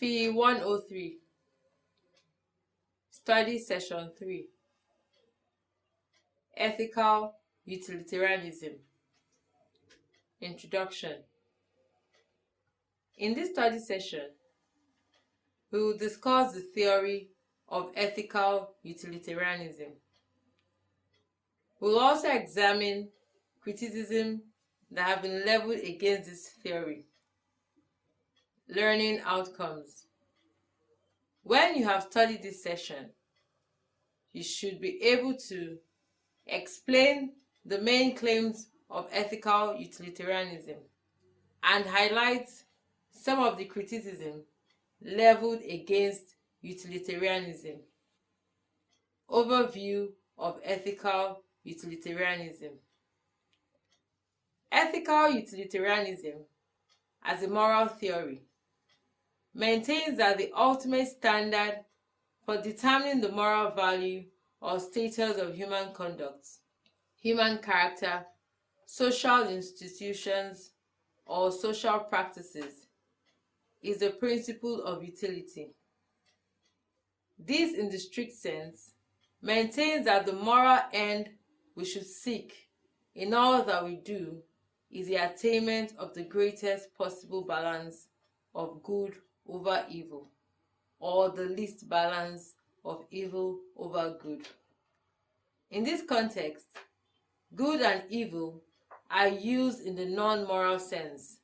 Fee 103. Study Session 3. Ethical Utilitarianism. Introduction. In this study session, we will discuss the theory of ethical utilitarianism. We will also examine criticism that have been leveled against this theory. Learning outcomes. When you have studied this session, you should be able to explain the main claims of ethical utilitarianism and highlight some of the criticism leveled against utilitarianism. Overview of ethical utilitarianism. Ethical utilitarianism, as a moral theory, maintains that the ultimate standard for determining the moral value or status of human conduct, human character, social institutions, or social practices is the principle of utility. This, in the strict sense, maintains that the moral end we should seek in all that we do is the attainment of the greatest possible balance of good over evil, or the least balance of evil over good. In this context, good and evil are used in the non-moral sense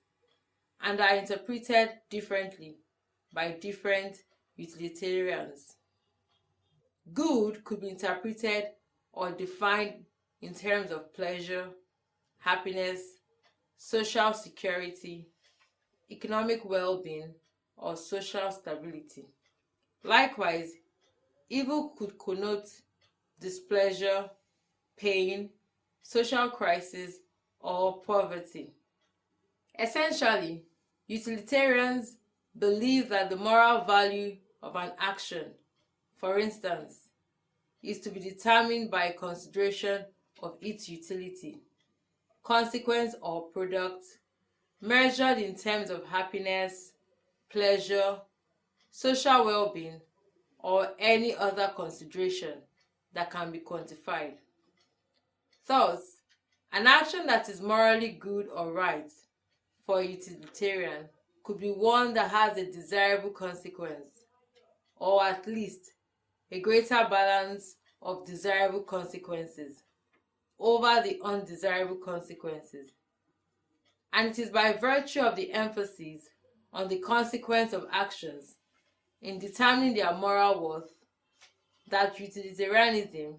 and are interpreted differently by different utilitarians. Good could be interpreted or defined in terms of pleasure, happiness, social security, economic well-being, or social stability. Likewise, evil could connote displeasure, pain, social crisis, or poverty. Essentially, utilitarians believe that the moral value of an action, for instance, is to be determined by consideration of its utility, consequence or product, measured in terms of happiness, pleasure, social well-being, or any other consideration that can be quantified. Thus, an action that is morally good or right for a utilitarian could be one that has a desirable consequence, or at least a greater balance of desirable consequences over the undesirable consequences. And it is by virtue of the emphasis on the consequence of actions in determining their moral worth that utilitarianism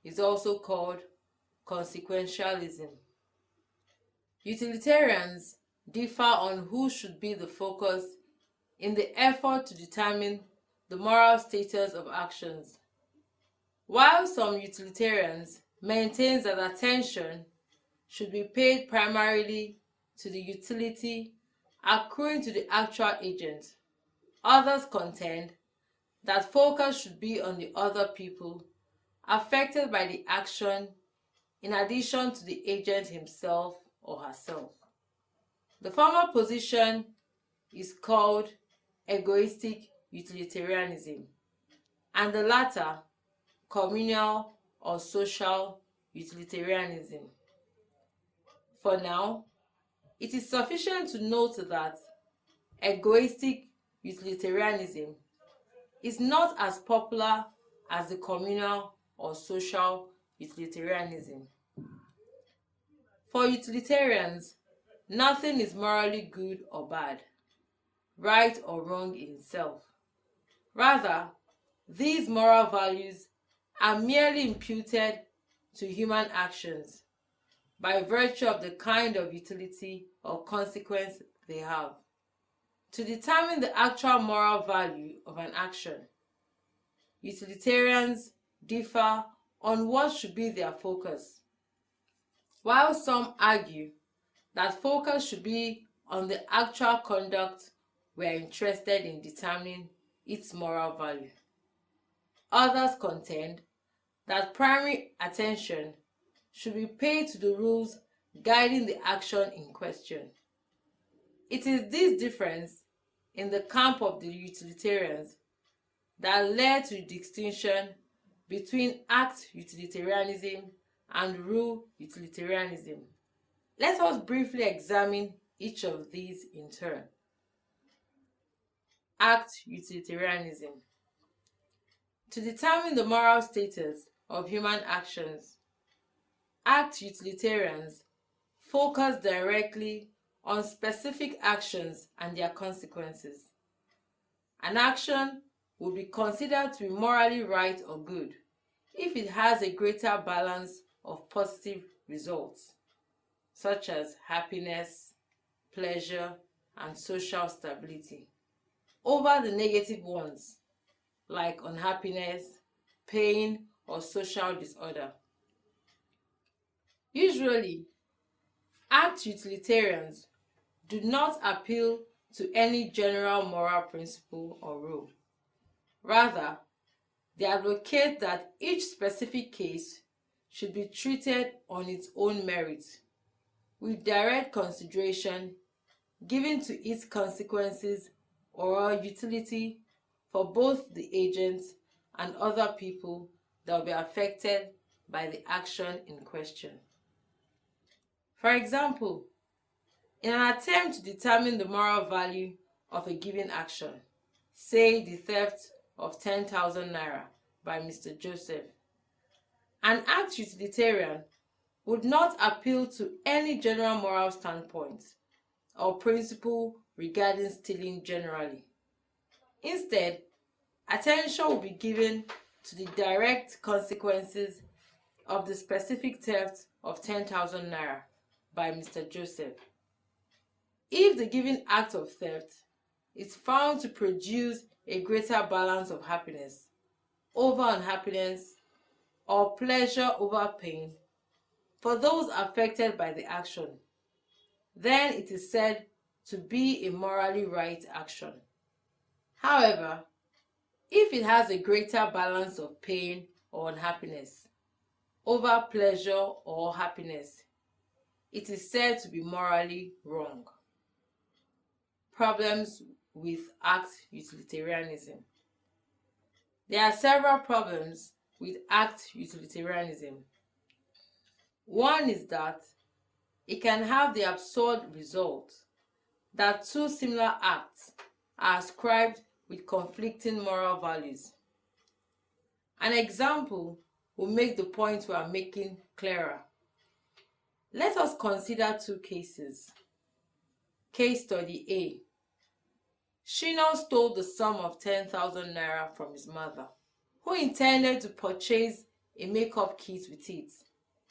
is also called consequentialism. Utilitarians differ on who should be the focus in the effort to determine the moral status of actions. While some utilitarians maintain that attention should be paid primarily to the utility accruing to the actual agent, others contend that focus should be on the other people affected by the action in addition to the agent himself or herself. The former position is called egoistic utilitarianism, and the latter communal or social utilitarianism. For now, it is sufficient to note that egoistic utilitarianism is not as popular as the communal or social utilitarianism. For utilitarians, nothing is morally good or bad, right or wrong in itself. Rather, these moral values are merely imputed to human actions by virtue of the kind of utility or consequence they have. To determine the actual moral value of an action, utilitarians differ on what should be their focus. While some argue that focus should be on the actual conduct we are interested in determining its moral value, others contend that primary attention should be paid to the rules guiding the action in question. It is this difference in the camp of the utilitarians that led to the distinction between Act-Utilitarianism and Rule-Utilitarianism. Let us briefly examine each of these in turn. Act-Utilitarianism. To determine the moral status of human actions, Act-Utilitarians focus directly on specific actions and their consequences. An action will be considered to be morally right or good if it has a greater balance of positive results, such as happiness, pleasure, and social stability, over the negative ones, like unhappiness, pain, or social disorder. Usually, Act-Utilitarians do not appeal to any general moral principle or rule. Rather, they advocate that each specific case should be treated on its own merit, with direct consideration given to its consequences or utility for both the agent and other people that will be affected by the action in question. For example, in an attempt to determine the moral value of a given action, say the theft of 10,000 naira by Mr. Joseph, an Act-Utilitarian would not appeal to any general moral standpoint or principle regarding stealing generally. Instead, attention will be given to the direct consequences of the specific theft of 10,000 naira by Mr. Joseph. If the given act of theft is found to produce a greater balance of happiness over unhappiness or pleasure over pain for those affected by the action, then it is said to be a morally right action. However, if it has a greater balance of pain or unhappiness over pleasure or happiness, it is said to be morally wrong. Problems with Act-Utilitarianism. There are several problems with Act-Utilitarianism. One is that it can have the absurd result that two similar acts are ascribed with conflicting moral values. An example will make the point we are making clearer. Let us consider two cases. Case study A. Shina stole the sum of 10,000 naira from his mother, who intended to purchase a makeup kit with it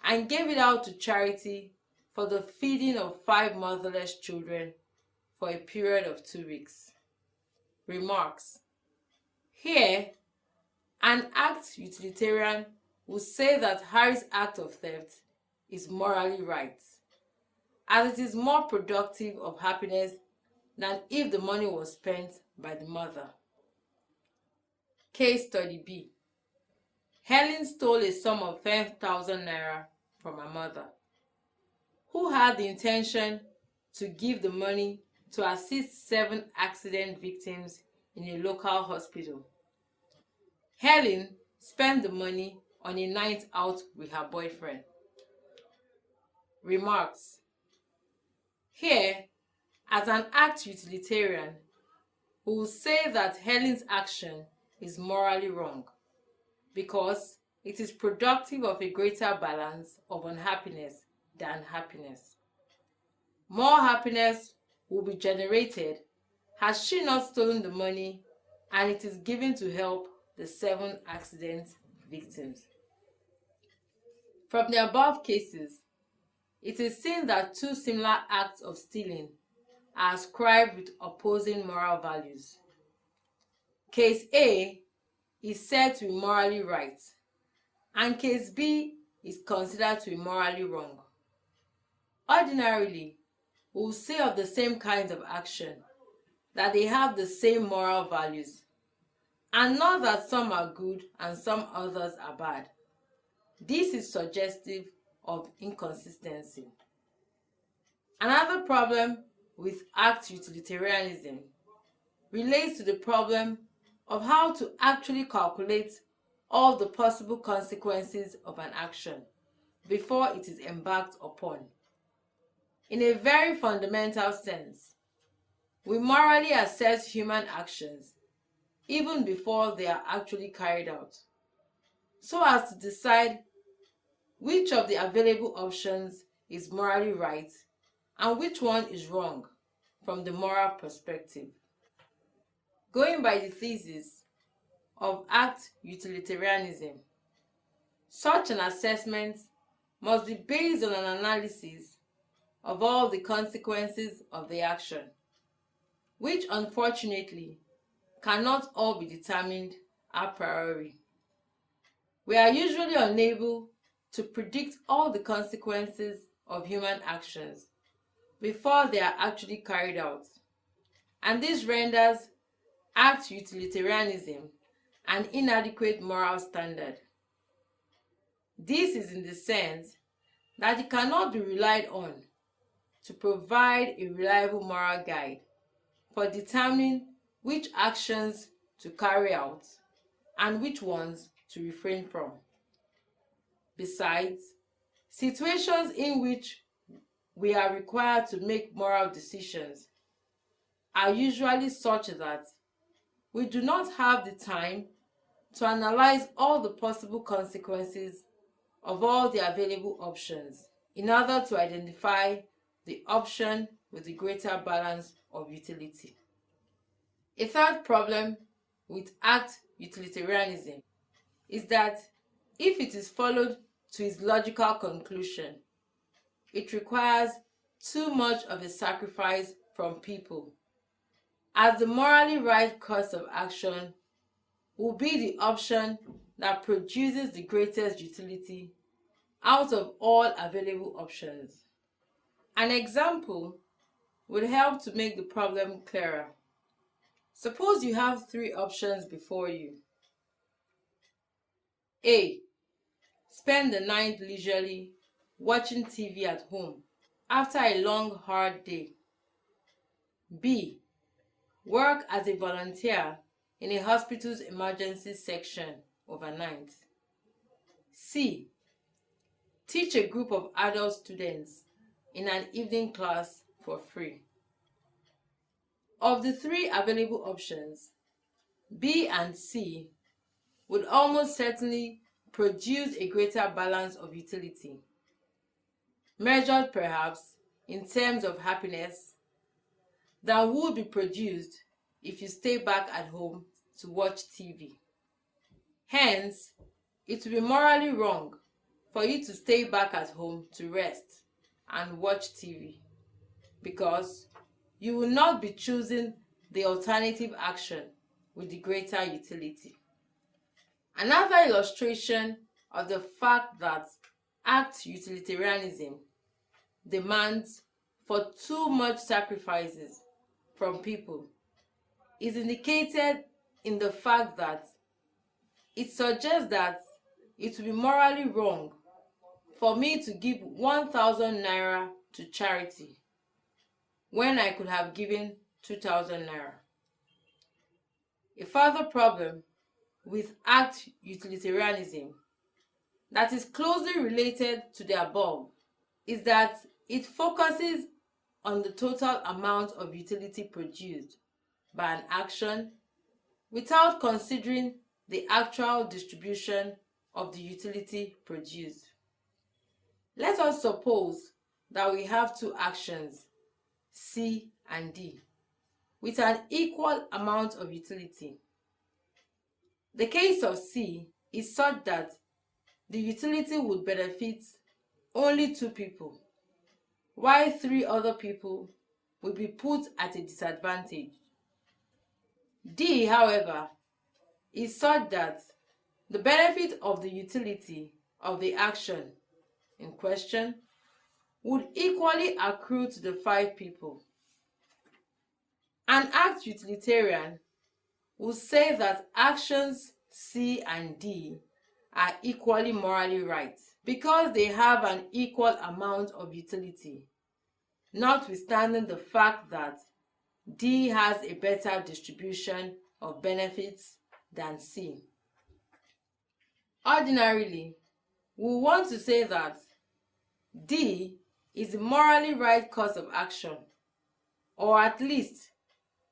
and gave it out to charity for the feeding of 5 motherless children for a period of 2 weeks. Remarks. Here, an Act-Utilitarian will say that Harry's act of theft is morally right, as it is more productive of happiness than if the money was spent by the mother. Case study B. Helen stole a sum of 10,000 naira from her mother, who had the intention to give the money to assist 7 accident victims in a local hospital. Helen spent the money on a night out with her boyfriend. Remarks. Here, as an Act-Utilitarian, we will say that Helen's action is morally wrong because it is productive of a greater balance of unhappiness than happiness. More happiness will be generated had she not stolen the money and it is given to help the 7 accident victims. From the above cases, it is seen that two similar acts of stealing are ascribed with opposing moral values. Case A is said to be morally right, and case B is considered to be morally wrong. Ordinarily, we will say of the same kinds of action that they have the same moral values, and not that some are good and some others are bad. This is suggestive of inconsistency. Another problem with Act-Utilitarianism relates to the problem of how to actually calculate all the possible consequences of an action before it is embarked upon. In a very fundamental sense, we morally assess human actions even before they are actually carried out, so as to decide which of the available options is morally right and which one is wrong from the moral perspective. Going by the thesis of Act-Utilitarianism, such an assessment must be based on an analysis of all the consequences of the action, which unfortunately cannot all be determined a priori. We are usually unable to predict all the consequences of human actions before they are actually carried out, and this renders Act-Utilitarianism an inadequate moral standard. This is in the sense that it cannot be relied on to provide a reliable moral guide for determining which actions to carry out and which ones to refrain from. Besides, situations in which we are required to make moral decisions are usually such that we do not have the time to analyze all the possible consequences of all the available options in order to identify the option with the greater balance of utility. A third problem with Act-Utilitarianism is that if it is followed to its logical conclusion, it requires too much of a sacrifice from people, as the morally right course of action will be the option that produces the greatest utility out of all available options. An example would help to make the problem clearer. Suppose you have three options before you. A. Spend the night leisurely watching TV at home after a long, hard day. B. Work as a volunteer in a hospital's emergency section overnight. C. Teach a group of adult students in an evening class for free. Of the three available options, B and C would almost certainly produce a greater balance of utility, measured perhaps in terms of happiness, than would be produced if you stay back at home to watch TV. Hence, it would be morally wrong for you to stay back at home to rest and watch TV, because you will not be choosing the alternative action with the greater utility. Another illustration of the fact that Act-Utilitarianism demands for too much sacrifices from people is indicated in the fact that it suggests that it would be morally wrong for me to give 1,000 naira to charity when I could have given 2,000 naira. A further problem with Act-Utilitarianism that is closely related to the above is that it focuses on the total amount of utility produced by an action without considering the actual distribution of the utility produced. Let us suppose that we have two actions, C and D, with an equal amount of utility. The case of C is such that the utility would benefit only two people, while three other people will be put at a disadvantage. D, however, is such that the benefit of the utility of the action in question would equally accrue to the 5 people. An Act-Utilitarian will say that actions C and D are equally morally right because they have an equal amount of utility, notwithstanding the fact that D has a better distribution of benefits than C. Ordinarily, we want to say that D is the morally right course of action, or at least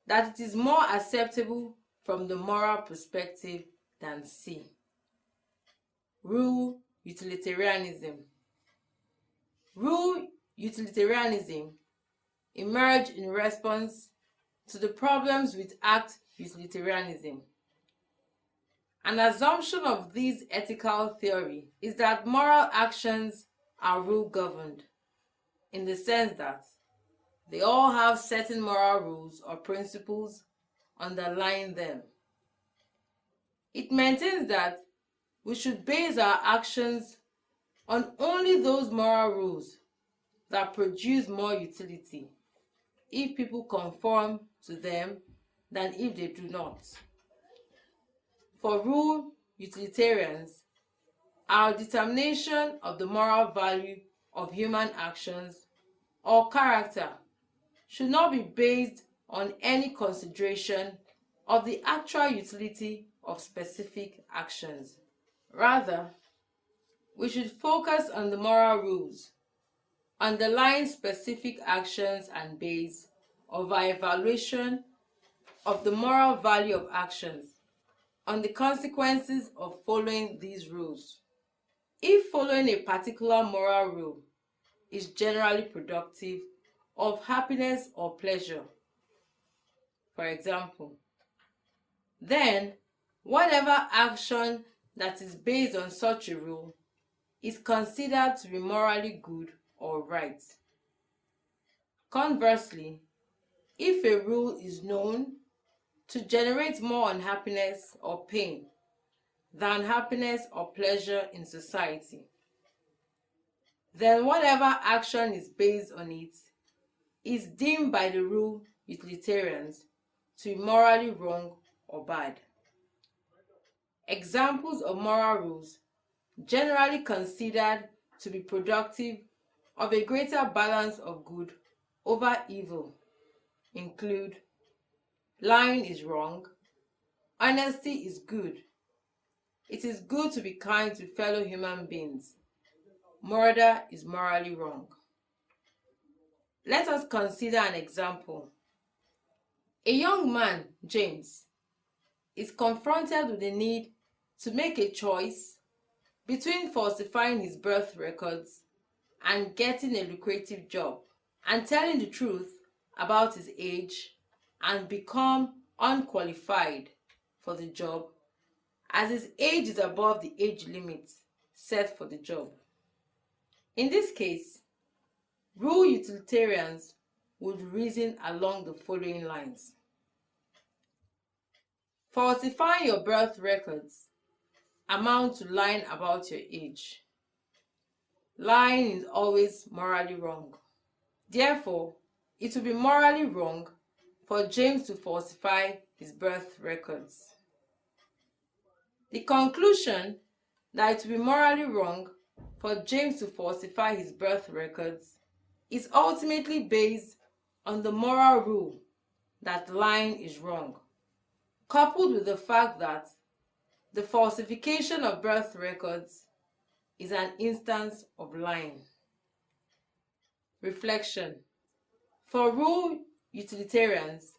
that it is more acceptable from the moral perspective than C. Rule-Utilitarianism. Rule-Utilitarianism emerged in response to the problems with Act-Utilitarianism. An assumption of this ethical theory is that moral actions are rule-governed, in the sense that they all have certain moral rules or principles underlying them. It maintains that we should base our actions on only those moral rules that produce more utility if people conform to them than if they do not. For rule-utilitarians, our determination of the moral value of human actions or character should not be based on any consideration of the actual utility of specific actions. Rather, we should focus on the moral rules underlying specific actions and base of our evaluation of the moral value of actions on the consequences of following these rules. If following a particular moral rule is generally productive of happiness or pleasure, for example, then whatever action that is based on such a rule is considered to be morally good or right. Conversely, if a rule is known to generate more unhappiness or pain than happiness or pleasure in society, then whatever action is based on it is deemed by the rule-utilitarians to be morally wrong or bad. Examples of moral rules generally considered to be productive of a greater balance of good over evil include: lying is wrong, honesty is good, it is good to be kind to fellow human beings, murder is morally wrong. Let us consider an example. A young man, James, is confronted with the need to make a choice between falsifying his birth records and getting a lucrative job, and telling the truth about his age and become unqualified for the job, as his age is above the age limit set for the job. In this case, rule-utilitarians would reason along the following lines. Falsifying your birth records amounts to lying about your age. Lying is always morally wrong. Therefore, it would be morally wrong for James to falsify his birth records. The conclusion that it would be morally wrong for James to falsify his birth records is ultimately based on the moral rule that lying is wrong, coupled with the fact that the falsification of birth records is an instance of lying. Reflection. For rule-utilitarians,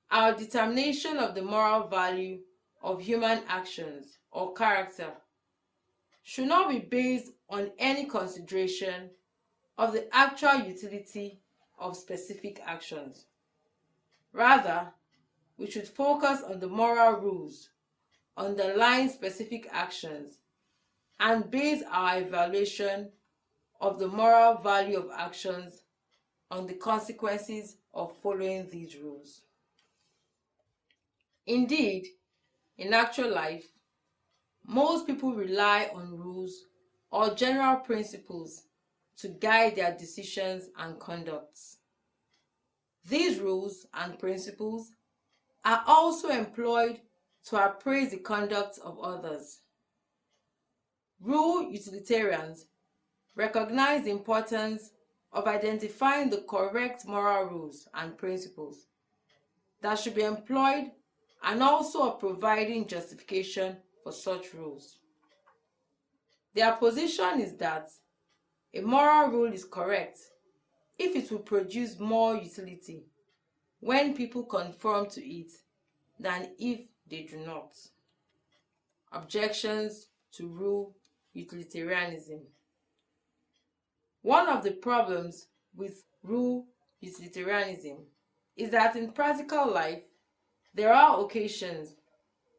our determination of the moral value of human actions or character should not be based on any consideration of the actual utility of specific actions. Rather, we should focus on the moral rules underlying specific actions and base our evaluation of the moral value of actions on the consequences of following these rules. Indeed, in actual life, most people rely on rules or general principles to guide their decisions and conducts. These rules and principles are also employed to appraise the conduct of others. Rule-utilitarians recognize the importance of identifying the correct moral rules and principles that should be employed and also of providing justification for such rules. Their position is that a moral rule is correct if it will produce more utility when people conform to it than if they do not. Objections to Rule-Utilitarianism. One of the problems with Rule-Utilitarianism is that in practical life, there are occasions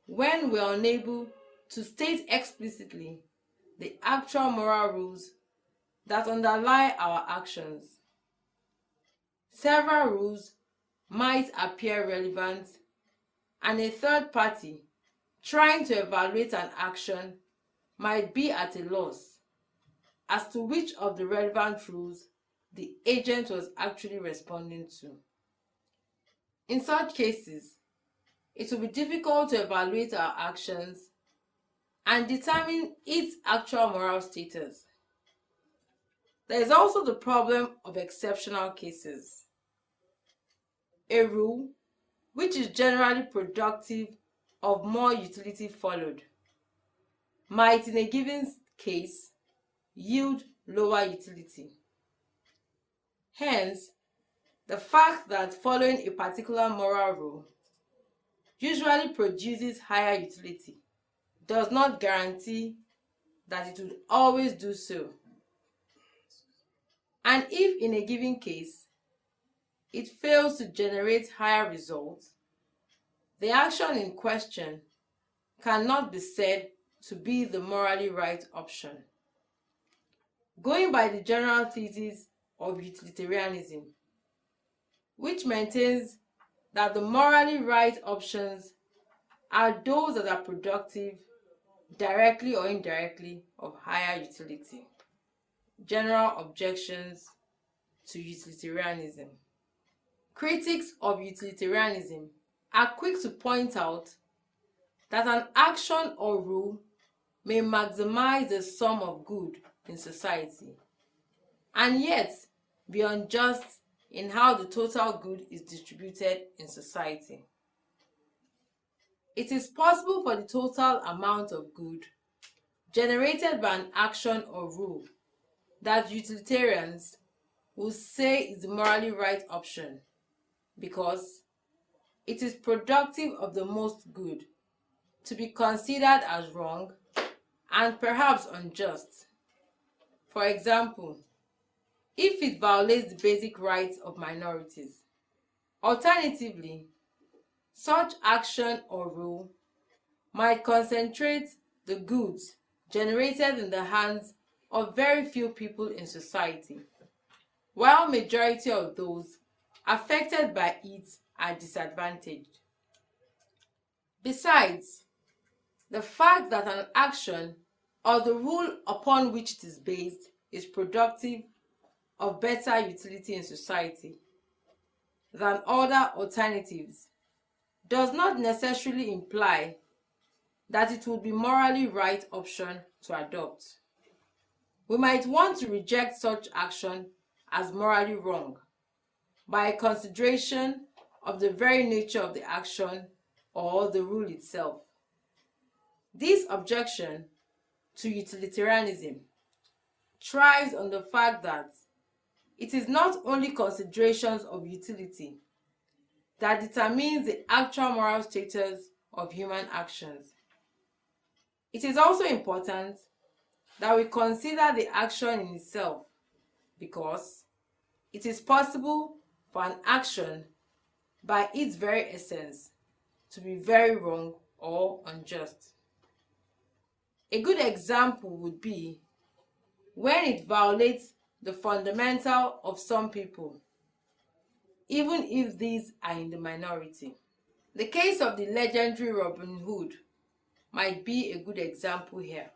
when we are unable to state explicitly the actual moral rules that underlie our actions. Several rules might appear relevant, and a third party trying to evaluate an action might be at a loss as to which of the relevant rules the agent was actually responding to. In such cases, it will be difficult to evaluate our actions and determine its actual moral status. There is also the problem of exceptional cases. A rule, which is generally productive of more utility followed, might in a given case yield lower utility. Hence, the fact that following a particular moral rule usually produces higher utility does not guarantee that it would always do so. And if in a given case it fails to generate higher results, the action in question cannot be said to be the morally right option. Going by the general thesis of utilitarianism, which maintains that the morally right options are those that are productive, directly or indirectly, of higher utility. General objections to utilitarianism. Critics of utilitarianism are quick to point out that an action or rule may maximize the sum of good in society and yet be unjust in how the total good is distributed in society. It is possible for the total amount of good generated by an action or rule that utilitarians will say is the morally right option because it is productive of the most good to be considered as wrong and perhaps unjust. For example, if it violates the basic rights of minorities. Alternatively, such action or rule might concentrate the goods generated in the hands of very few people in society, while majority of those affected by it are disadvantaged. Besides, the fact that an action or the rule upon which it is based is productive of better utility in society than other alternatives does not necessarily imply that it would be morally right option to adopt. We might want to reject such action as morally wrong by a consideration of the very nature of the action or the rule itself. This objection to utilitarianism thrives on the fact that it is not only considerations of utility that determines the actual moral status of human actions. It is also important that we consider the action in itself because it is possible for an action by its very essence to be very wrong or unjust. A good example would be when it violates the fundamental of some people, even if these are in the minority. The case of the legendary Robin Hood might be a good example here.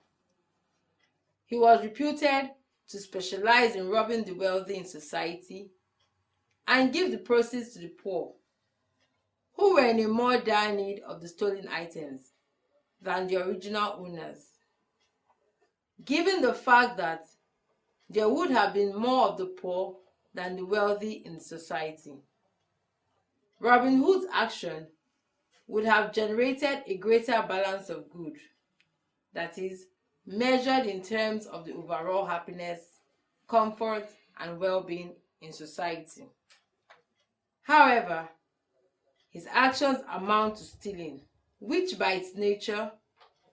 He was reputed to specialize in robbing the wealthy in society and give the proceeds to the poor, who were in a more dire need of the stolen items than the original owners. Given the fact that there would have been more of the poor than the wealthy in society, Robin Hood's action would have generated a greater balance of good, that is, measured in terms of the overall happiness, comfort, and well-being in society. However, his actions amount to stealing, which by its nature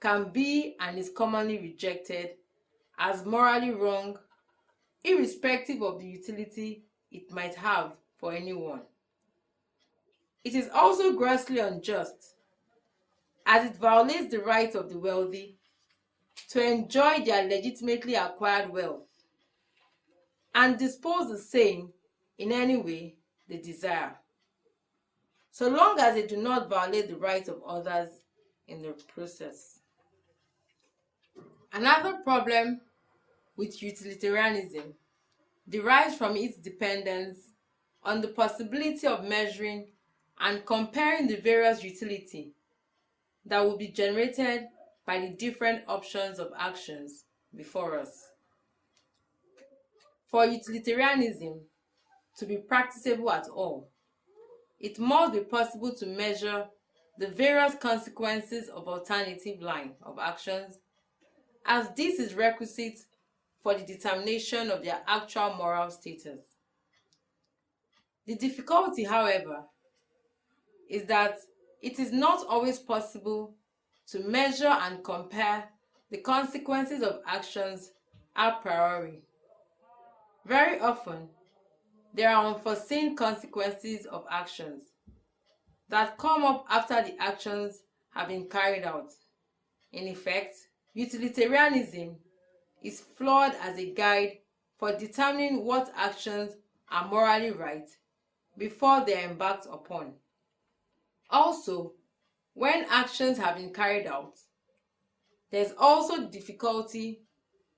can be and is commonly rejected as morally wrong, irrespective of the utility it might have for anyone. It is also grossly unjust, as it violates the right of the wealthy to enjoy their legitimately acquired wealth and dispose the same in any way they desire, so long as they do not violate the rights of others in the process. Another problem with utilitarianism derives from its dependence on the possibility of measuring and comparing the various utility that will be generated by the different options of actions before us. For utilitarianism to be practicable at all, it must be possible to measure the various consequences of alternative line of actions, as this is requisite for the determination of their actual moral status. The difficulty, however, is that it is not always possible to measure and compare the consequences of actions a priori. Very often, there are unforeseen consequences of actions that come up after the actions have been carried out. In effect, utilitarianism is flawed as a guide for determining what actions are morally right before they are embarked upon. Also, when actions have been carried out, there is also the difficulty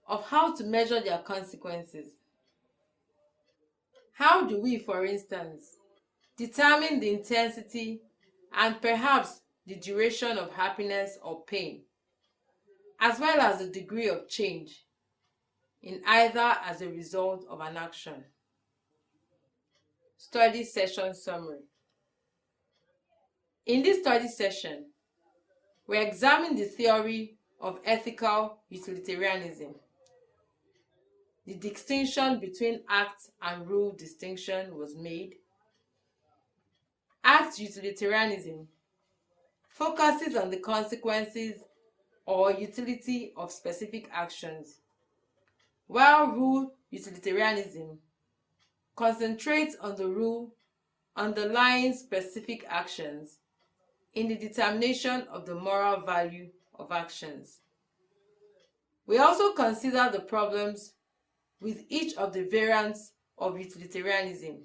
of how to measure their consequences. How do we, for instance, determine the intensity and perhaps the duration of happiness or pain, as well as the degree of change in either as a result of an action? Study session summary. In this study session, we examine the theory of ethical utilitarianism. The distinction between act and rule distinction was made. Act-Utilitarianism focuses on the consequences or utility of specific actions, while Rule-Utilitarianism concentrates on the rule underlying specific actions in the determination of the moral value of actions. We also consider the problems with each of the variants of utilitarianism,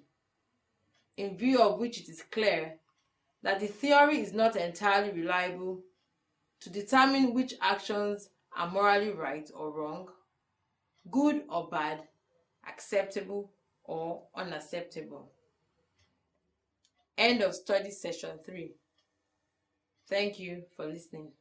in view of which it is clear that the theory is not entirely reliable to determine which actions are morally right or wrong, good or bad, acceptable or unacceptable. End of study session 3. Thank you for listening.